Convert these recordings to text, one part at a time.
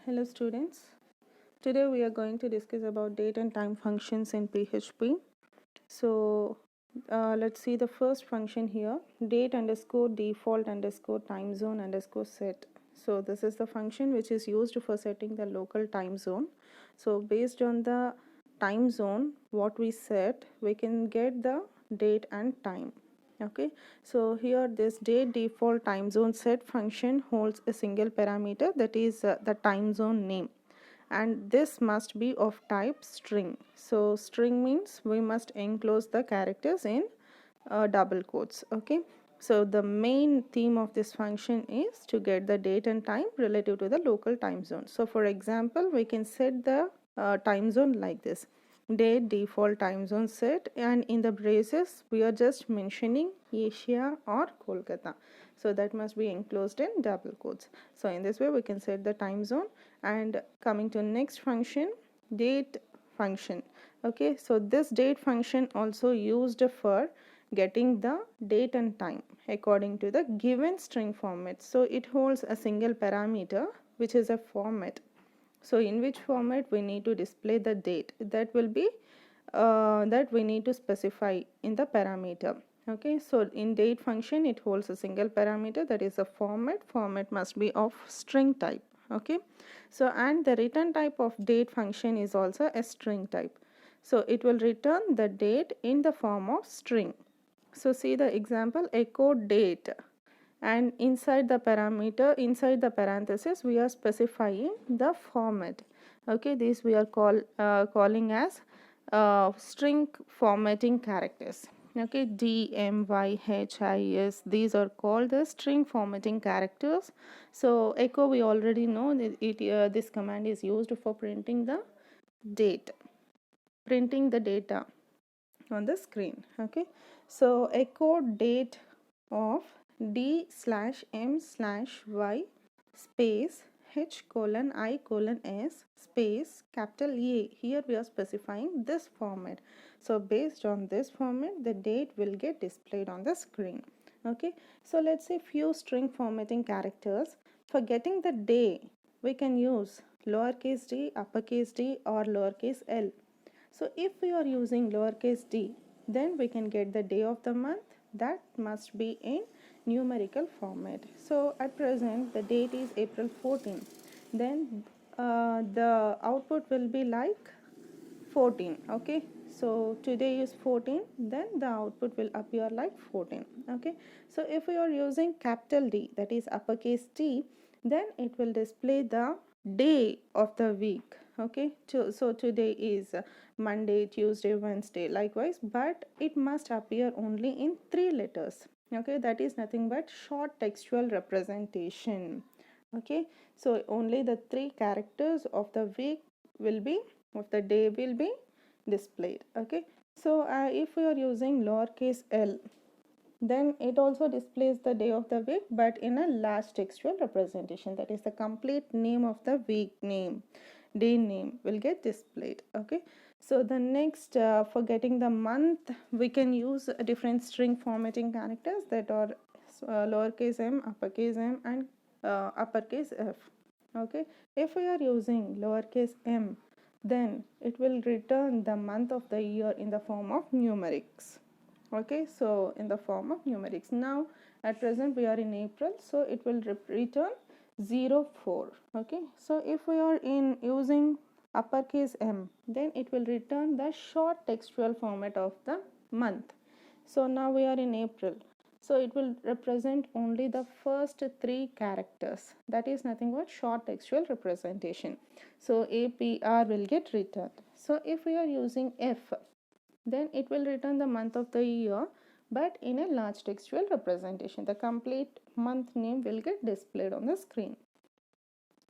Hello students. Today we are going to discuss about date and time functions in PHP. So let's see the first function here, date underscore default underscore time zone underscore set. So this is the function which is used for setting the local time zone. So based on the time zone what we set, we can get the date and time. Okay, so here this date default time zone set function holds a single parameter, that is the time zone name, and this must be of type string. So string means we must enclose the characters in double quotes. Okay, so the main theme of this function is to get the date and time relative to the local time zone. So for example, we can set the time zone like this: date default time zone set, and in the braces we are just mentioning Asia or Kolkata, so that must be enclosed in double quotes. So in this way we can set the time zone. And coming to next function, date function. Okay, so this date function also used for getting the date and time according to the given string format. So it holds a single parameter which is a format. So in which format we need to display the date, that will be that we need to specify in the parameter. Okay, so in date function it holds a single parameter, that is a format must be of string type. Okay, so and the return type of date function is also a string type, so it will return the date in the form of string. So see the example, echo date, and inside the parameter, inside the parenthesis, we are specifying the format. Okay, this we are calling as string formatting characters. Okay, D, M, Y, H, I, S, these are called the string formatting characters. So echo, we already know that this command is used for printing the date, printing the data on the screen. Okay, so echo date of D slash M slash Y space H colon I colon S space capital A. Here we are specifying this format. So based on this format, the date will get displayed on the screen. Okay, so let's say few string formatting characters. For getting the day, we can use lowercase d, uppercase d, or lowercase l. So if we are using lowercase d, then we can get the day of the month. That must be in numerical format. So at present the date is April 14. Then the output will be like 14. Okay, so today is 14, then the output will appear like 14. Okay, so if we are using capital D, that is uppercase T, then it will display the day of the week. Okay, so today is Monday, Tuesday, Wednesday, likewise, but it must appear only in 3 letters. Okay, that is nothing but short textual representation. Okay, so only the 3 characters of the week will be, of the day will be displayed. Okay, so if we are using lowercase l, then it also displays the day of the week, but in a large textual representation, that is the complete name of the week name, day name will get displayed. Okay, so the next for getting the month, we can use different string formatting characters, that are lowercase m, uppercase m, and uppercase f. Okay, if we are using lowercase m, then it will return the month of the year in the form of numerics. Okay, so in the form of numerics. Now at present we are in April, so it will return 04. Okay, so if we are in using uppercase m, then it will return the short textual format of the month. So now we are in April, so it will represent only the first 3 characters, that is nothing but short textual representation. So APR will get returned. So if we are using F, then it will return the month of the year, but in a large textual representation. The complete month name will get displayed on the screen.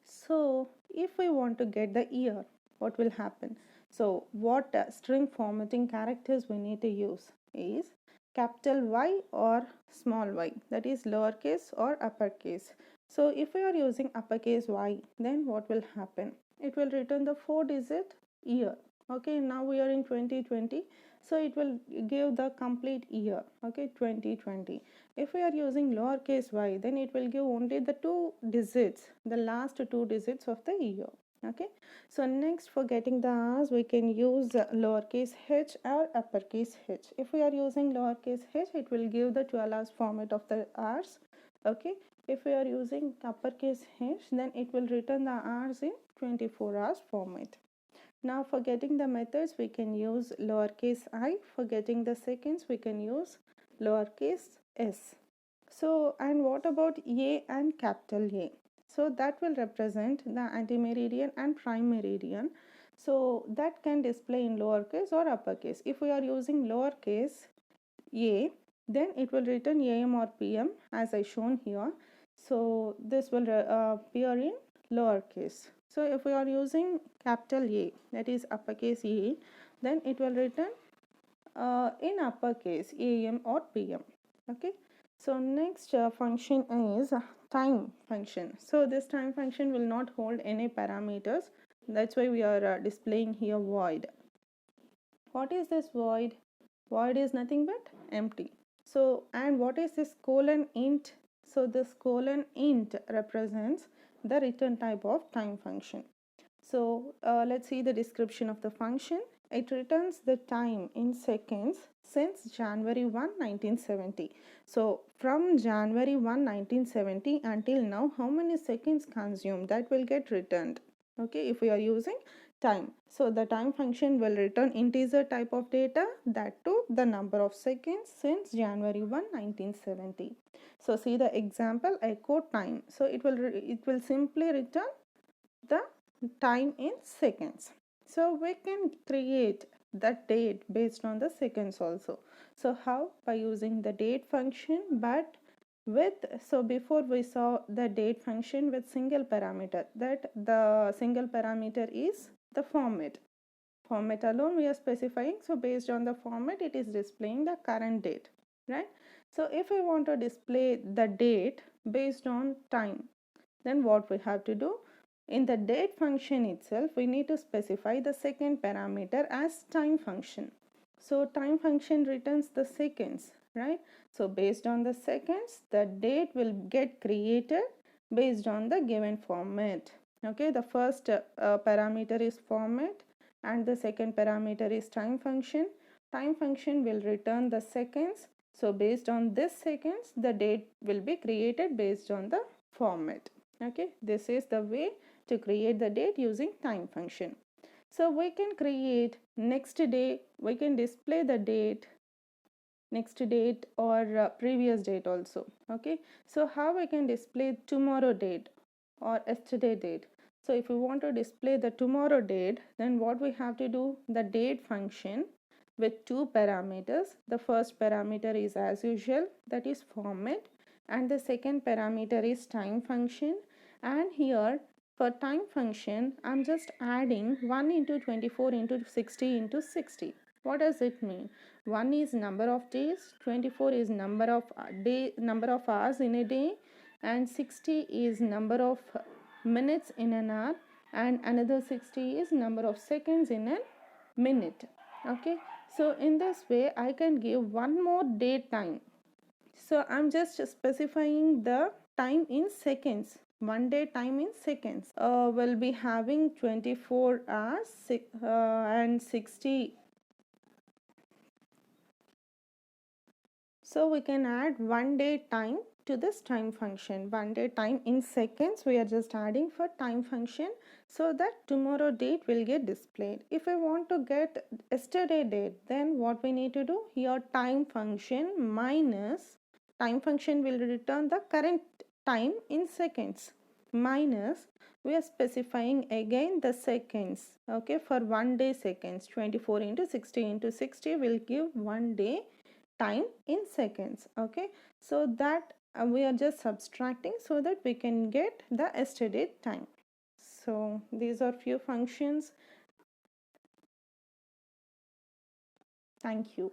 So if we want to get the year, what will happen? So what string formatting characters we need to use is capital Y or small y, that is lowercase or uppercase. So if we are using uppercase Y, then what will happen? It will return the 4-digit year. Okay, now we are in 2020, so it will give the complete year. Okay, 2020. If we are using lowercase y, then it will give only the two digits, the last two digits of the year. Okay, so next, for getting the hours, we can use lowercase h or uppercase h. If we are using lowercase h, it will give the 12 hours format of the hours. Okay, if we are using uppercase h, then it will return the hours in 24 hours format. Now for getting the methods, we can use lowercase I. For getting the seconds, we can use lowercase s. So, and what about A and capital A? So that will represent the antimeridian and prime meridian. So that can display in lowercase or uppercase. If we are using lowercase A, then it will return AM or PM as I shown here. So this will appear in lowercase. So if we are using capital A, that is uppercase A, then it will return in uppercase AM or PM. Okay, so next function is time function. So this time function will not hold any parameters. That's why we are displaying here void. What is this void? Void is nothing but empty. So, and what is this colon int? So this colon int represents the return type of time function. So let's see the description of the function. It returns the time in seconds since January 1, 1970. So from January 1, 1970 until now, how many seconds consumed, that will get returned. Okay, if we are using time. So the time function will return integer type of data, that too the number of seconds since January 1, 1970. So see the example, echo time. So it will simply return the time in seconds. So we can create the date based on the seconds also. So how? By using the date function, but with, so before we saw the date function with single parameter, that the single parameter is the format. Format alone we are specifying. So based on the format, it is displaying the current date, right? So if we want to display the date based on time, then what we have to do? In the date function itself, we need to specify the second parameter as time function. So time function returns the seconds, right? So based on the seconds, the date will get created based on the given format. Okay, the first parameter is format and the second parameter is time function. Time function will return the seconds. So based on this seconds, the date will be created based on the format. Okay, this is the way to create the date using time function. So we can create next day, we can display the date, next date or previous date also. Okay, so how we can display tomorrow date or yesterday date? So if we want to display the tomorrow date, then what we have to do? The date function with two parameters. The first parameter is as usual, that is format, and the second parameter is time function. And here for time function, I'm just adding 1 into 24 into 60 into 60. What does it mean? 1 is number of days, 24 is number of hours in a day, and 60 is number of minutes in an hour, and another 60 is number of seconds in a minute. Okay, so in this way I can give one more date time. So I'm just specifying the time in seconds. One day time in seconds. We'll be having 24 hours and 60. So we can add one day time to this time function. One day time in seconds we are just adding for time function, so that tomorrow date will get displayed. If I want to get yesterday date, then what we need to do? Here time function minus, time function will return the current time in seconds, minus, we are specifying again the seconds. Okay, for one day seconds, 24 into 60 into 60 will give one day time in seconds. Okay, so that we are just subtracting so that we can get the yesterday time. So these are few functions. Thank you.